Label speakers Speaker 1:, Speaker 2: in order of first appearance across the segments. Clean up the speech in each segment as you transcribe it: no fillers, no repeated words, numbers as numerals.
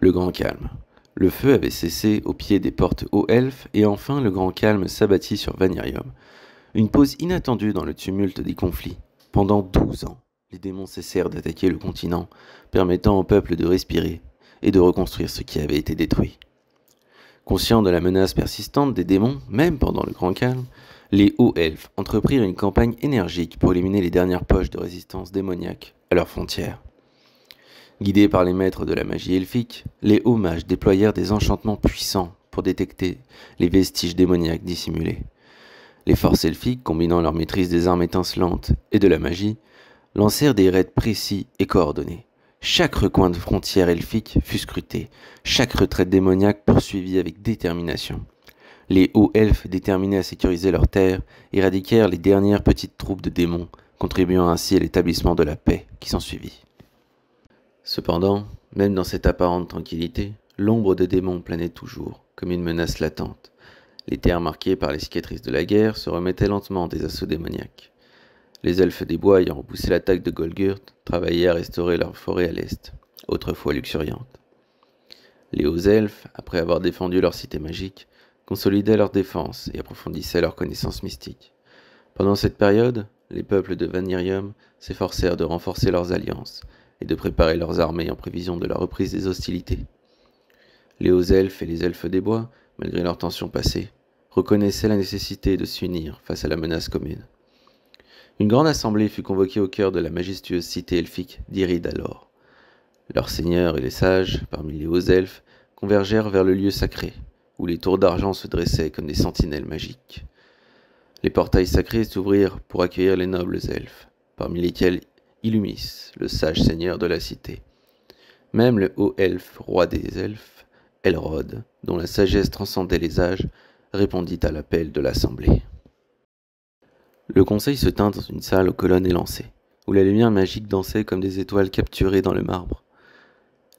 Speaker 1: Le grand calme. Le feu avait cessé au pied des portes aux elfes, et enfin le grand calme s'abattit sur Vanirium. Une pause inattendue dans le tumulte des conflits. Pendant 12 ans, les démons cessèrent d'attaquer le continent, permettant au peuple de respirer et de reconstruire ce qui avait été détruit. Conscients de la menace persistante des démons, même pendant le grand calme, les hauts elfes entreprirent une campagne énergique pour éliminer les dernières poches de résistance démoniaque à leurs frontières. Guidés par les maîtres de la magie elfique, les hauts mages déployèrent des enchantements puissants pour détecter les vestiges démoniaques dissimulés. Les forces elfiques, combinant leur maîtrise des armes étincelantes et de la magie, lancèrent des raids précis et coordonnés. Chaque recoin de frontière elfique fut scruté, chaque retraite démoniaque poursuivie avec détermination. Les hauts elfes, déterminés à sécuriser leurs terres, éradiquèrent les dernières petites troupes de démons, contribuant ainsi à l'établissement de la paix qui s'ensuivit. Cependant, même dans cette apparente tranquillité, l'ombre de démons planait toujours, comme une menace latente. Les terres marquées par les cicatrices de la guerre se remettaient lentement des assauts démoniaques. Les elfes des bois ayant repoussé l'attaque de Golgurt travaillaient à restaurer leur forêt à l'est, autrefois luxuriante. Les hauts elfes, après avoir défendu leur cité magique, consolidaient leur défense et approfondissaient leurs connaissances mystiques. Pendant cette période, les peuples de Vanirium s'efforcèrent de renforcer leurs alliances et de préparer leurs armées en prévision de la reprise des hostilités. Les hauts elfes et les elfes des bois, malgré leurs tensions passées, reconnaissaient la nécessité de s'unir face à la menace commune. Une grande assemblée fut convoquée au cœur de la majestueuse cité elfique d'Iride alors. Leurs seigneurs et les sages, parmi les hauts elfes, convergèrent vers le lieu sacré, où les tours d'argent se dressaient comme des sentinelles magiques. Les portails sacrés s'ouvrirent pour accueillir les nobles elfes, parmi lesquels Illumis, le sage seigneur de la cité. Même le haut elfe, roi des elfes, Elrod, dont la sagesse transcendait les âges, répondit à l'appel de l'assemblée. Le conseil se tint dans une salle aux colonnes élancées, où la lumière magique dansait comme des étoiles capturées dans le marbre.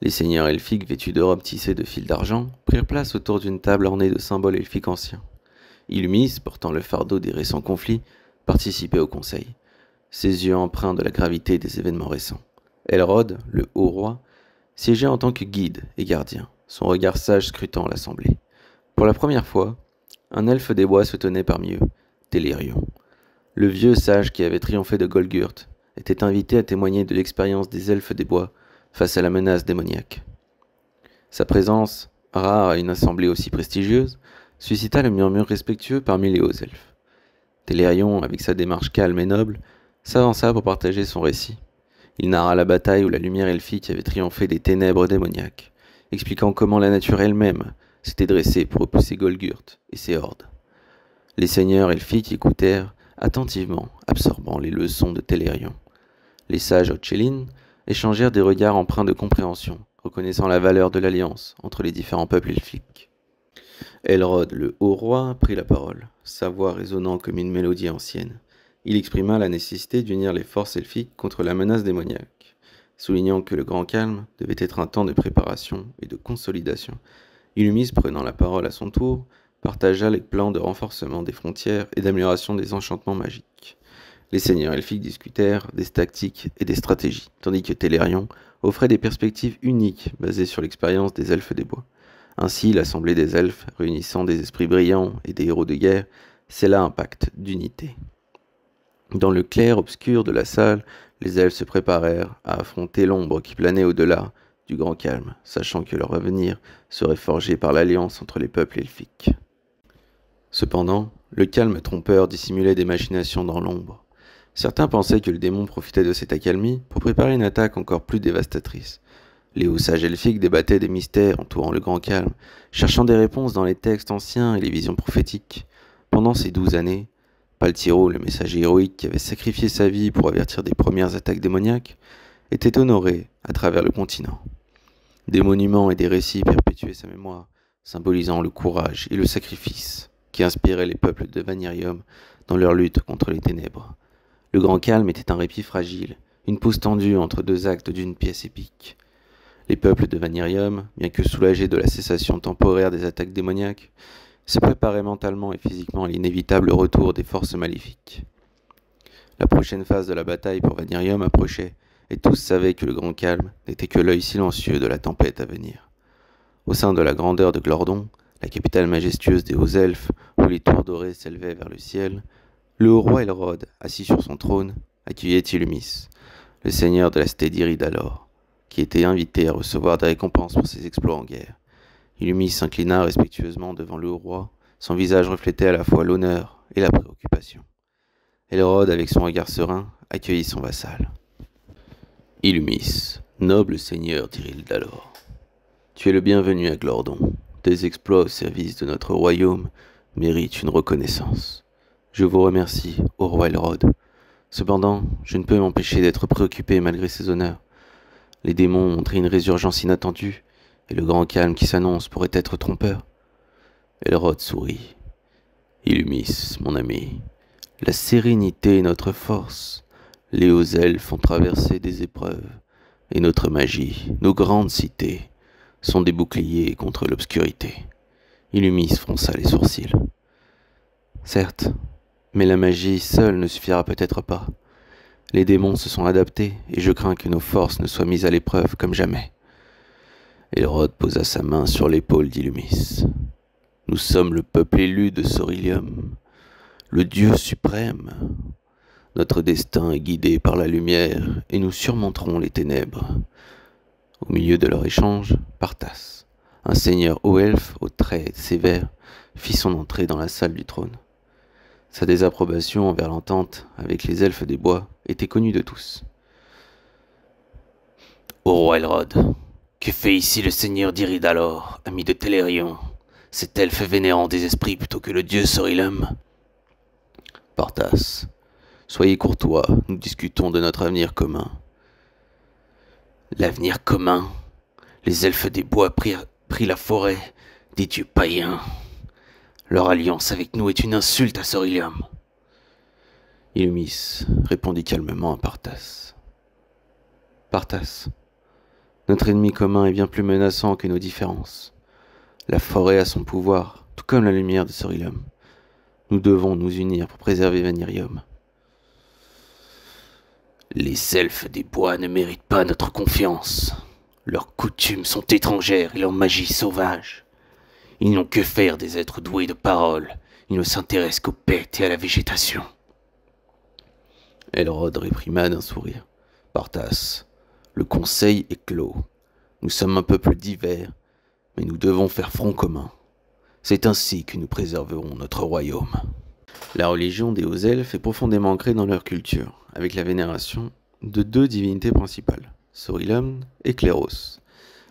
Speaker 1: Les seigneurs elfiques vêtus de robes tissées de fils d'argent prirent place autour d'une table ornée de symboles elfiques anciens. Illumis, portant le fardeau des récents conflits, participait au conseil, ses yeux empreints de la gravité des événements récents. Elrod, le haut roi, siégeait en tant que guide et gardien, son regard sage scrutant l'assemblée. Pour la première fois, un elfe des bois se tenait parmi eux, Telerion. Le vieux sage qui avait triomphé de Golgurt était invité à témoigner de l'expérience des elfes des bois face à la menace démoniaque. Sa présence, rare à une assemblée aussi prestigieuse, suscita le murmure respectueux parmi les hauts elfes. Telerion, avec sa démarche calme et noble, s'avança pour partager son récit. Il narra la bataille où la lumière elfique avait triomphé des ténèbres démoniaques, expliquant comment la nature elle-même s'était dressée pour repousser Golgurt et ses hordes. Les seigneurs elfiques écoutèrent attentivement, absorbant les leçons de Telerion. Les sages Otchelin échangèrent des regards empreints de compréhension, reconnaissant la valeur de l'alliance entre les différents peuples elfiques. Elrod, le haut roi, prit la parole, sa voix résonnant comme une mélodie ancienne. Il exprima la nécessité d'unir les forces elfiques contre la menace démoniaque, soulignant que le grand calme devait être un temps de préparation et de consolidation. Illumis, prenant la parole à son tour, partagea les plans de renforcement des frontières et d'amélioration des enchantements magiques. Les seigneurs elfiques discutèrent des tactiques et des stratégies, tandis que Telerion offrait des perspectives uniques basées sur l'expérience des elfes des bois. Ainsi, l'assemblée des elfes, réunissant des esprits brillants et des héros de guerre, scella un pacte d'unité. Dans le clair-obscur de la salle, les elfes se préparèrent à affronter l'ombre qui planait au-delà du grand calme, sachant que leur avenir serait forgé par l'alliance entre les peuples elfiques. Cependant, le calme trompeur dissimulait des machinations dans l'ombre. Certains pensaient que le démon profitait de cette accalmie pour préparer une attaque encore plus dévastatrice. Les hauts sages elfiques débattaient des mystères entourant le grand calme, cherchant des réponses dans les textes anciens et les visions prophétiques. Pendant ces 12 années, Paltiro, le messager héroïque qui avait sacrifié sa vie pour avertir des premières attaques démoniaques, était honoré à travers le continent. Des monuments et des récits perpétuaient sa mémoire, symbolisant le courage et le sacrifice qui inspiraient les peuples de Vanirium dans leur lutte contre les ténèbres. Le grand calme était un répit fragile, une pause tendue entre deux actes d'une pièce épique. Les peuples de Vanirium, bien que soulagés de la cessation temporaire des attaques démoniaques, se préparaient mentalement et physiquement à l'inévitable retour des forces maléfiques. La prochaine phase de la bataille pour Vanirium approchait, et tous savaient que le grand calme n'était que l'œil silencieux de la tempête à venir. Au sein de la grandeur de Glordon, la capitale majestueuse des hauts elfes, où les tours dorées s'élevaient vers le ciel, le haut roi Elrod, assis sur son trône, accueillait Illumis, le seigneur de la cité d'Iridalor, qui était invité à recevoir des récompenses pour ses exploits en guerre. Illumis s'inclina respectueusement devant le haut roi, son visage reflétait à la fois l'honneur et la préoccupation. Elrod, avec son regard serein, accueillit son vassal. Illumis, noble seigneur d'Iridalor, tu es le bienvenu à Glordon. Tes exploits au service de notre royaume méritent une reconnaissance. Je vous remercie, ô roi Elrod. Cependant, je ne peux m'empêcher d'être préoccupé malgré ces honneurs. Les démons ont montré une résurgence inattendue, et le grand calme qui s'annonce pourrait être trompeur. Elrod sourit. Illumis, mon ami, la sérénité est notre force. Les hauts elfes ont traversé des épreuves, et notre magie, nos grandes cités, sont des boucliers contre l'obscurité. Illumis fronça les sourcils. Certes, mais la magie seule ne suffira peut-être pas. Les démons se sont adaptés, et je crains que nos forces ne soient mises à l'épreuve comme jamais. Elrod posa sa main sur l'épaule d'Illumis. Nous sommes le peuple élu de Sorilium, le Dieu suprême. Notre destin est guidé par la lumière, et nous surmonterons les ténèbres. Au milieu de leur échange, Partas, un seigneur haut elfe aux traits sévères, fit son entrée dans la salle du trône. Sa désapprobation envers l'entente avec les elfes des bois était connue de tous. Ô roi Elrod, que fait ici le seigneur d'Iridalor, ami de Telerion, cet elfe vénérant des esprits plutôt que le dieu Sorilum? Partas, soyez courtois, nous discutons de notre avenir commun. L'avenir commun. Les elfes des bois prirent la forêt des dieux païens. Leur alliance avec nous est une insulte à Sorilium. Illumis répondit calmement à Partas. Partas, notre ennemi commun est bien plus menaçant que nos différences. La forêt a son pouvoir, tout comme la lumière de Sorilium. Nous devons nous unir pour préserver Vanirium. Les elfes des bois ne méritent pas notre confiance. Leurs coutumes sont étrangères et leur magie sauvage. Ils n'ont que faire des êtres doués de parole. Ils ne s'intéressent qu'aux bêtes et à la végétation. Elrod réprima d'un sourire. Partas, le conseil est clos. Nous sommes un peuple divers, mais nous devons faire front commun. C'est ainsi que nous préserverons notre royaume. La religion des hauts elfes est profondément ancrée dans leur culture, avec la vénération de deux divinités principales, Sorilum et Cléros.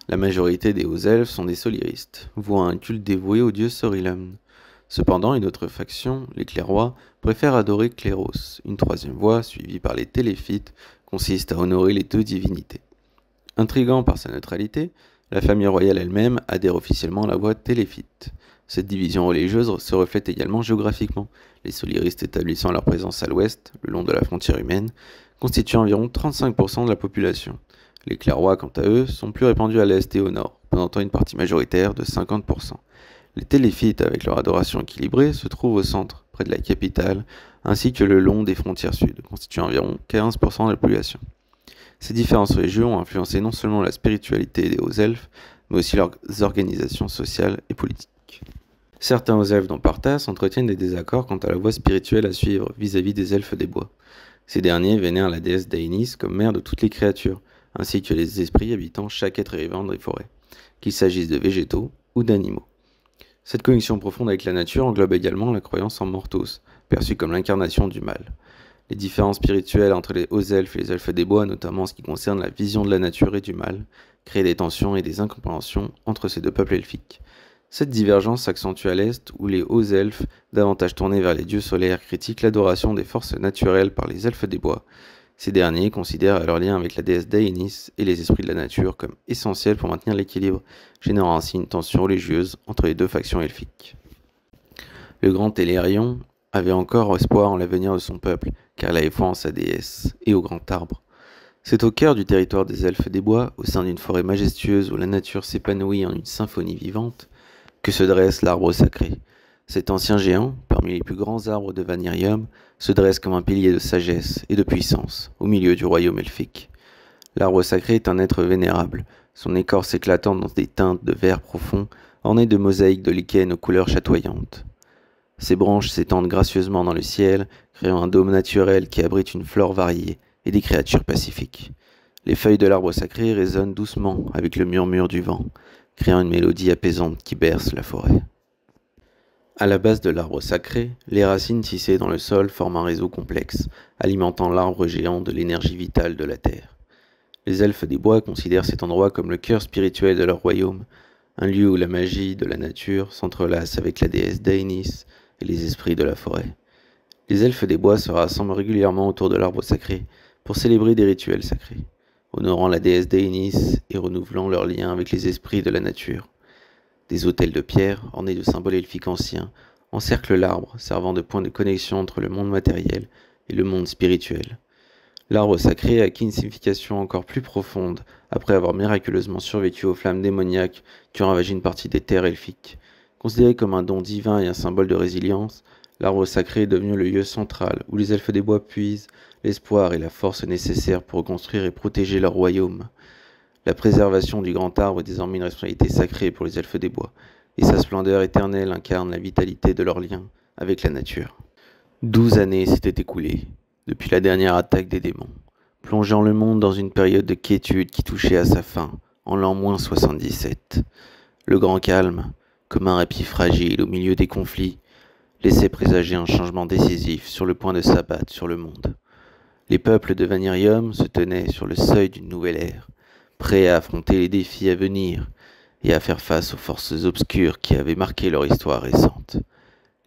Speaker 1: La majorité des hauts elfes sont des soliristes, vouant un culte dévoué au dieu Sorilum. Cependant, une autre faction, les clairois, préfère adorer Cléros. Une troisième voie, suivie par les téléphites, consiste à honorer les deux divinités. Intriguant par sa neutralité, la famille royale elle-même adhère officiellement à la voie téléphite. Cette division religieuse se reflète également géographiquement, les soliristes établissant leur présence à l'ouest, le long de la frontière humaine, constituent environ 35% de la population. Les clairois, quant à eux, sont plus répandus à l'est et au nord, représentant une partie majoritaire de 50%. Les téléphites, avec leur adoration équilibrée, se trouvent au centre, près de la capitale, ainsi que le long des frontières sud, constituant environ 15% de la population. Ces différences religieuses ont influencé non seulement la spiritualité des hauts elfes, mais aussi leurs organisations sociales et politiques. Certains hauts elfes, dont Partas, entretiennent des désaccords quant à la voie spirituelle à suivre vis-à-vis des elfes des bois. Ces derniers vénèrent la déesse Daenis comme mère de toutes les créatures, ainsi que les esprits habitant chaque être vivant des forêts, qu'il s'agisse de végétaux ou d'animaux. Cette connexion profonde avec la nature englobe également la croyance en Mortos, perçue comme l'incarnation du mal. Les différences spirituelles entre les hauts elfes et les elfes des bois, notamment en ce qui concerne la vision de la nature et du mal, créent des tensions et des incompréhensions entre ces deux peuples elfiques. Cette divergence s'accentue à l'est, où les hauts elfes, davantage tournés vers les dieux solaires, critiquent l'adoration des forces naturelles par les elfes des bois. Ces derniers considèrent leur lien avec la déesse Daenis et les esprits de la nature comme essentiels pour maintenir l'équilibre, générant ainsi une tension religieuse entre les deux factions elfiques. Le grand Telerion avait encore espoir en l'avenir de son peuple, car il avait foi en sa déesse et au grand arbre. C'est au cœur du territoire des elfes des bois, au sein d'une forêt majestueuse où la nature s'épanouit en une symphonie vivante, que se dresse l'arbre sacré. Cet ancien géant, parmi les plus grands arbres de Vanirium, se dresse comme un pilier de sagesse et de puissance, au milieu du royaume elfique. L'arbre sacré est un être vénérable, son écorce éclatant dans des teintes de vert profond, ornée de mosaïques de lichens aux couleurs chatoyantes. Ses branches s'étendent gracieusement dans le ciel, créant un dôme naturel qui abrite une flore variée et des créatures pacifiques. Les feuilles de l'arbre sacré résonnent doucement avec le murmure du vent, créant une mélodie apaisante qui berce la forêt. À la base de l'arbre sacré, les racines tissées dans le sol forment un réseau complexe, alimentant l'arbre géant de l'énergie vitale de la terre. Les elfes des bois considèrent cet endroit comme le cœur spirituel de leur royaume, un lieu où la magie de la nature s'entrelace avec la déesse Daenis et les esprits de la forêt. Les elfes des bois se rassemblent régulièrement autour de l'arbre sacré pour célébrer des rituels sacrés, honorant la déesse Daenis et renouvelant leur lien avec les esprits de la nature. Des autels de pierre, ornés de symboles elfiques anciens, encerclent l'arbre, servant de point de connexion entre le monde matériel et le monde spirituel. L'arbre sacré a acquis une signification encore plus profonde après avoir miraculeusement survécu aux flammes démoniaques qui ont ravagé une partie des terres elfiques. Considéré comme un don divin et un symbole de résilience, l'arbre sacré est devenu le lieu central où les elfes des bois puisent l'espoir et la force nécessaires pour reconstruire et protéger leur royaume. La préservation du grand arbre est désormais une responsabilité sacrée pour les elfes des bois, et sa splendeur éternelle incarne la vitalité de leur lien avec la nature. 12 années s'étaient écoulées depuis la dernière attaque des démons, plongeant le monde dans une période de quiétude qui touchait à sa fin, en l'an 77. Le grand calme, comme un répit fragile au milieu des conflits, laissait présager un changement décisif sur le point de s'abattre sur le monde. Les peuples de Vanirium se tenaient sur le seuil d'une nouvelle ère, prêts à affronter les défis à venir et à faire face aux forces obscures qui avaient marqué leur histoire récente.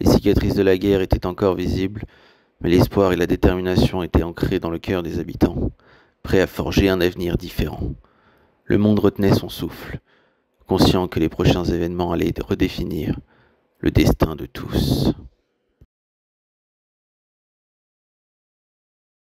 Speaker 1: Les cicatrices de la guerre étaient encore visibles, mais l'espoir et la détermination étaient ancrés dans le cœur des habitants, prêts à forger un avenir différent. Le monde retenait son souffle, conscient que les prochains événements allaient redéfinir le destin de tous.